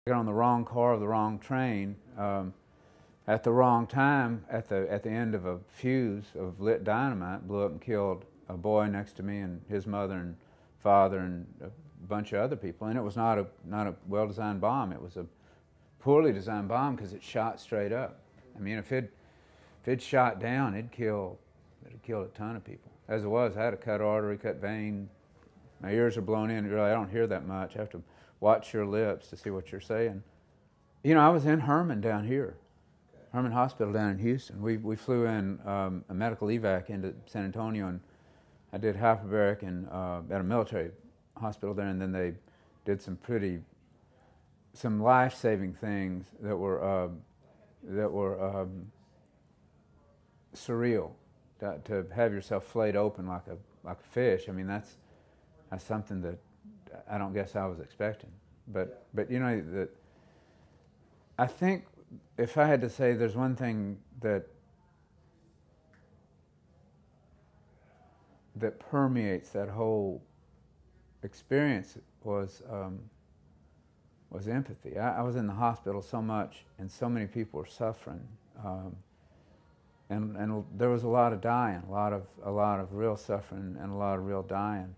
got on the wrong car or the wrong train at the wrong time at the end of a fuse of lit dynamite, blew up and killed a boy next to me and his mother and father and a bunch of other people. And it was not a well-designed bomb. It was a poorly designed bomb because it shot straight up. I mean, if it'd shot down, it'd killed a ton of people. As it was, I had a cut artery, cut vein. My ears are blown in. Really, I don't hear that much. I have to watch your lips to see what you're saying. You know, I was in Herman down here, Herman Hospital down in Houston. We flew in a medical evac into San Antonio, and I did hyperbaric at a military hospital there, and then they did some life-saving things that were surreal. To have yourself flayed open like a fish. I mean, that's something that I don't guess I was expecting. But you know, I think if I had to say there's one thing that permeates that whole experience was empathy. I was in the hospital so much, and so many people were suffering, and there was a lot of dying, a lot of real suffering, and a lot of real dying.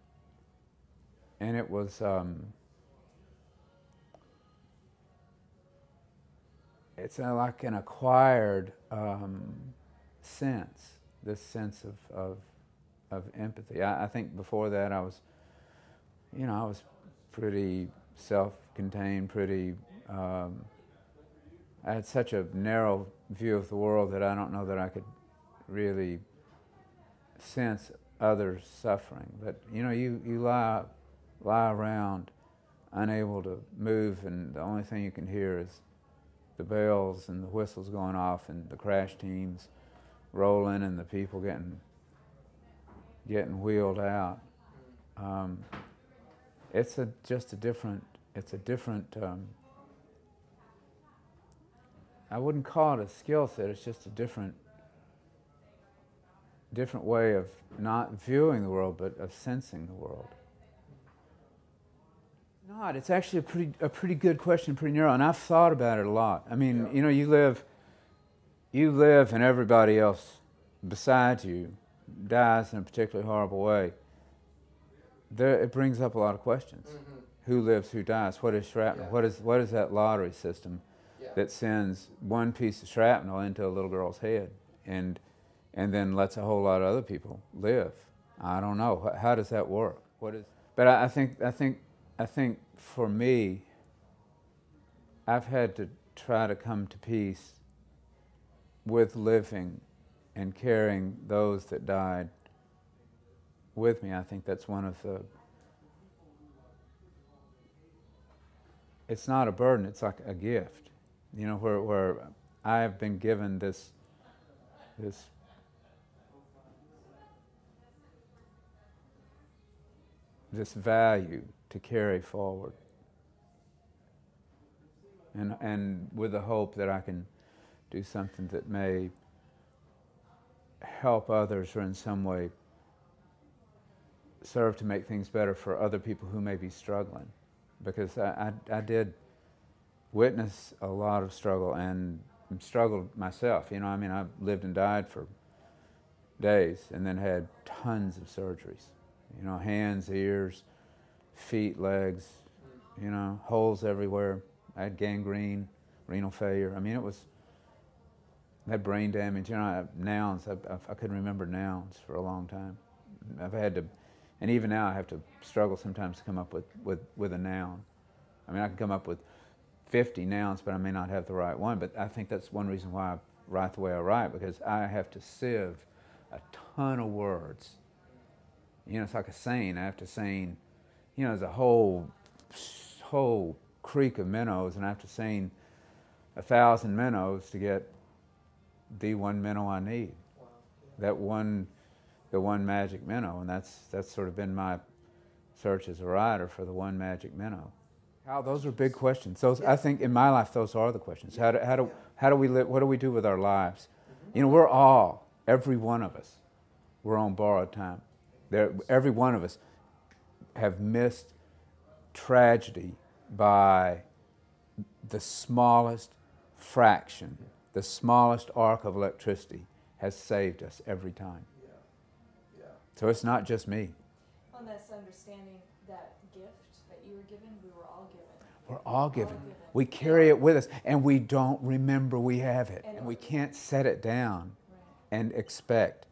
And it was it's like an acquired sense, this sense of empathy. I think before that I was pretty self-contained, pretty. I had such a narrow view of the world that I don't know that I could really sense others' suffering. But you know, you lie around, unable to move, and the only thing you can hear is the bells and the whistles going off, and the crash teams rolling, and the people getting wheeled out. It's just a different. I wouldn't call it a skill set. It's just a different way of not viewing the world, but of sensing the world. Not. It's actually a pretty good question, pretty narrow, and I've thought about it a lot. I mean, you know, you live, and everybody else beside you dies in a particularly horrible way. It brings up a lot of questions. Mm-hmm. Who lives? Who dies? What is shrapnel? Yeah. What is that lottery system that sends one piece of shrapnel into a little girl's head and then lets a whole lot of other people live? I don't know. How does that work? But I think for me, I've had to try to come to peace with living and carrying those that died with me. I think that's one of the. It's not a burden. It's like a gift, you know, where I have been given this value to carry forward, and with the hope that I can do something that may help others, or in some way serve to make things better for other people who may be struggling. Because I did witness a lot of struggle, and struggled myself. You know, I mean, I lived and died for days, and then had tons of surgeries. You know, hands, ears, feet, legs, you know, holes everywhere. I had gangrene, renal failure. I mean, I had brain damage. You know, nouns, I couldn't remember nouns for a long time. I've had to, and even now I have to struggle sometimes to come up with a noun. I mean, I can come up with 50 nouns, but I may not have the right one. But I think that's one reason why I write the way I write, because I have to sieve a ton of words. You know, it's like a seine. I have to seine, you know, there's a whole creek of minnows, and I have to seine 1,000 minnows to get the one minnow I need. Wow. The one magic minnow, and that's sort of been my search as a writer for the one magic minnow. Those are big questions. I think in my life, those are the questions. How do we live? What do we do with our lives? Mm-hmm. You know, every one of us, we're on borrowed time. Every one of us have missed tragedy by the smallest fraction, the smallest arc of electricity has saved us every time. Yeah. Yeah. So it's not just me. On this understanding that gift that you were given, we were all given. We're all given. We carry it with us, and we don't remember we have it. And we can't set it down and expect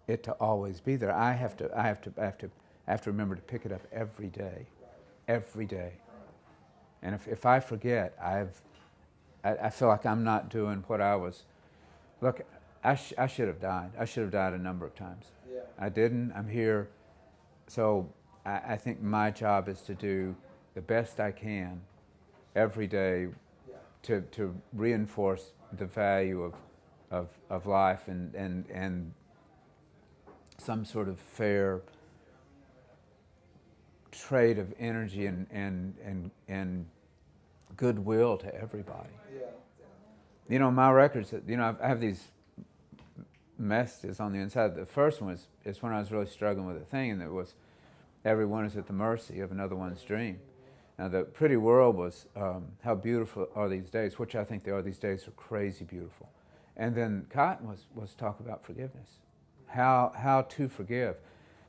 it to always be there. I have to remember to pick it up every day. Every day. And if I forget, I feel like I'm not doing what I was. Look, I should have died. I should have died a number of times. Yeah. I didn't. I'm here. So I think my job is to do the best I can every day to reinforce the value of life and some sort of fair trade of energy and goodwill to everybody. Yeah. You know, my records, you know, I have these messages on the inside. The first one is when I was really struggling with a thing, and it was everyone is at the mercy of another one's dream. Now, the pretty world was how beautiful are these days, which I think they are. These days are crazy beautiful. And then Cotton was talk about forgiveness, how to forgive,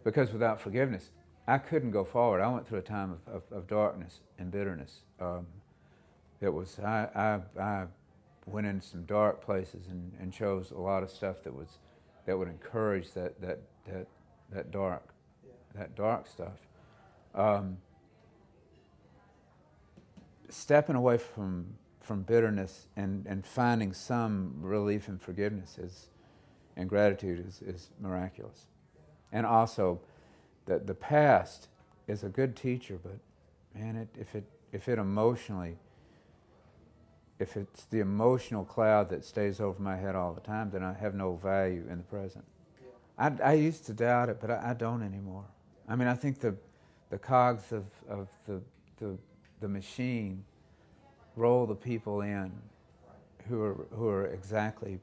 because without forgiveness, I couldn't go forward. I went through a time of darkness and bitterness. It was I went in some dark places and chose a lot of stuff that would encourage that dark stuff. Stepping away from bitterness and finding some relief in forgiveness and gratitude is miraculous. And also, the past is a good teacher, but man, if it's the emotional cloud that stays over my head all the time, then I have no value in the present. I used to doubt it, but I don't anymore. I mean, I think the cogs of the machine roll the people in who are exactly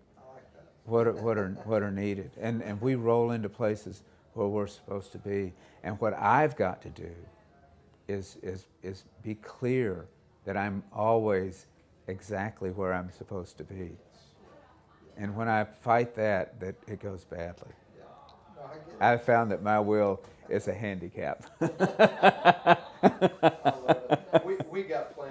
what are needed, and we roll into places where we're supposed to be. And what I've got to do is be clear that I'm always exactly where I'm supposed to be. And when I fight that it goes badly. I've found that my will is a handicap. I love it. We got plenty.